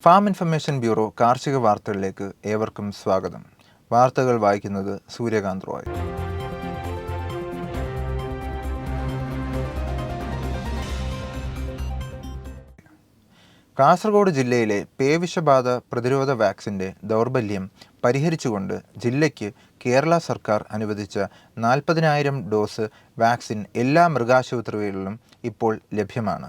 Farm information bureau കാർഷിക വാർത്തകളിലേക്ക് ഏവർക്കും സ്വാഗതം. വാർത്തകൾ വായിക്കുന്നത് സൂര്യകാന്ത് റോയ്. കാസർഗോഡ് ജില്ലയിലെ പേവിഷബാധ പ്രതിരോധ വാക്സിൻ്റെ ദൗർബല്യം പരിഹരിച്ചുകൊണ്ട് ജില്ലയ്ക്ക് കേരള സർക്കാർ അനുവദിച്ച 40,000 ഡോസ് വാക്സിൻ എല്ലാ മൃഗാശുപത്രികളിലും ഇപ്പോൾ ലഭ്യമാണ്.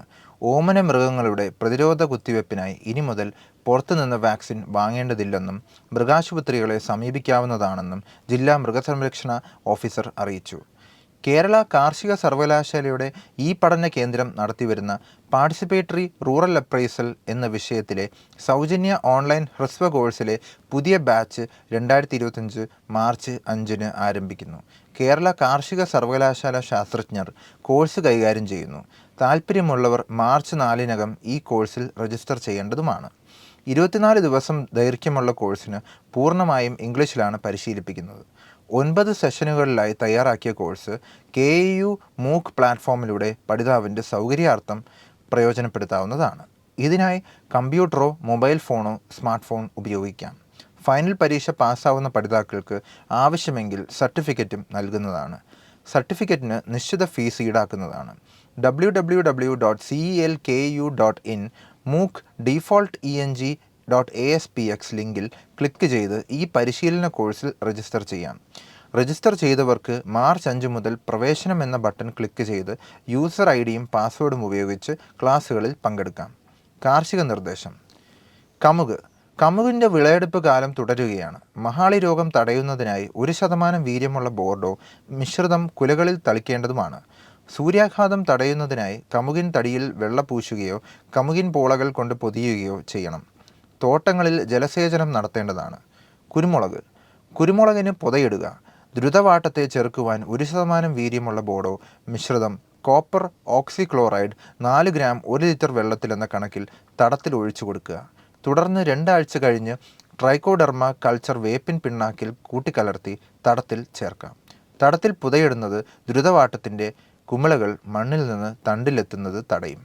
ഓമന മൃഗങ്ങളുടെ പ്രതിരോധ കുത്തിവയ്പ്പിനായി ഇനി മുതൽ പുറത്തുനിന്ന് വാക്സിൻ വാങ്ങേണ്ടതില്ലെന്നും മൃഗാശുപത്രികളെ സമീപിക്കാവുന്നതാണെന്നും ജില്ലാ മൃഗസംരക്ഷണ ഓഫീസർ അറിയിച്ചു. കേരള കാർഷിക സർവകലാശാലയുടെ ഈ പഠന കേന്ദ്രം നടത്തിവരുന്ന പാർട്ടിസിപ്പേറ്ററി റൂറൽ അപ്രൈസൽ എന്ന വിഷയത്തിലെ സൗജന്യ ഓൺലൈൻ ഹ്രസ്വ കോഴ്സിലെ പുതിയ ബാച്ച് 2025 മാർച്ച് 5 ആരംഭിക്കുന്നു. കേരള കാർഷിക സർവകലാശാല ശാസ്ത്രജ്ഞർ കോഴ്സ് കൈകാര്യം ചെയ്യുന്നു. താൽപ്പര്യമുള്ളവർ മാർച്ച് 4 ഈ കോഴ്സിൽ രജിസ്റ്റർ ചെയ്യേണ്ടതുമാണ്. 24 ദിവസം ദൈർഘ്യമുള്ള കോഴ്സിന് പൂർണ്ണമായും ഇംഗ്ലീഷിലാണ് പരിശീലിപ്പിക്കുന്നത്. 9 സെഷനുകളിലായി തയ്യാറാക്കിയ കോഴ്സ് KAU MOOC പ്ലാറ്റ്ഫോമിലൂടെ പഠിതാവിൻ്റെ സൗകര്യാർത്ഥം പ്രയോജനപ്പെടുത്താവുന്നതാണ്. ഇതിനായി കമ്പ്യൂട്ടറോ മൊബൈൽ ഫോണോ സ്മാർട്ട് ഫോൺ ഉപയോഗിക്കാം. ഫൈനൽ പരീക്ഷ പാസ്സാവുന്ന പഠിതാക്കൾക്ക് ആവശ്യമെങ്കിൽ സർട്ടിഫിക്കറ്റും നൽകുന്നതാണ്. സർട്ടിഫിക്കറ്റിന് നിശ്ചിത fees ഈടാക്കുന്നതാണ്. www.celku.in MOOC default eng.aspx ലിങ്കിൽ ക്ലിക്ക് ചെയ്ത് ഈ പരിശീലന കോഴ്സിൽ രജിസ്റ്റർ ചെയ്യാം. രജിസ്റ്റർ ചെയ്തവർക്ക് മാർച്ച് 5 മുതൽ പ്രവേശനം എന്ന ബട്ടൺ ക്ലിക്ക് ചെയ്ത് യൂസർ ഐഡിയും പാസ്വേഡും ഉപയോഗിച്ച് ക്ലാസ്സുകളിൽ പങ്കെടുക്കാം. കാർഷിക നിർദ്ദേശം. കമുകിൻ്റെ വിളവെടുപ്പ് കാലം തുടരുകയാണ്. മഹാളി രോഗം തടയുന്നതിനായി 1% വീര്യമുള്ള ബോർഡോ മിശ്രിതം കുലകളിൽ തളിക്കേണ്ടതുമാണ്. സൂര്യാഘാതം തടയുന്നതിനായി കമുകിൻ തടിയിൽ വെള്ള പൂശുകയോ കമുകിൻ പോളകൾ കൊണ്ട് പൊതിയുകയോ ചെയ്യണം. തോട്ടങ്ങളിൽ ജലസേചനം നടത്തേണ്ടതാണ്. കുരുമുളകിന് പൊതയിടുക. ദ്രുതവാട്ടത്തെ ചെറുക്കുവാൻ 1% വീര്യമുള്ള ബോർഡോ മിശ്രിതം കോപ്പർ ഓക്സിക്ലോറൈഡ് 4 ഗ്രാം 1 ലിറ്റർ വെള്ളത്തിലെന്ന കണക്കിൽ തടത്തിൽ ഒഴിച്ചു കൊടുക്കുക. തുടർന്ന് 2 ആഴ്ച കഴിഞ്ഞ് ട്രൈക്കോഡെർമ കൾച്ചർ വേപ്പിൻ പിണ്ണാക്കിൽ കൂട്ടിക്കലർത്തി തടത്തിൽ ചേർക്കാം. തടത്തിൽ പുതയിടുന്നത് ദ്രുതവാട്ടത്തിൻ്റെ കുമിളകൾ മണ്ണിൽ നിന്ന് തണ്ടിലെത്തുന്നത് തടയും.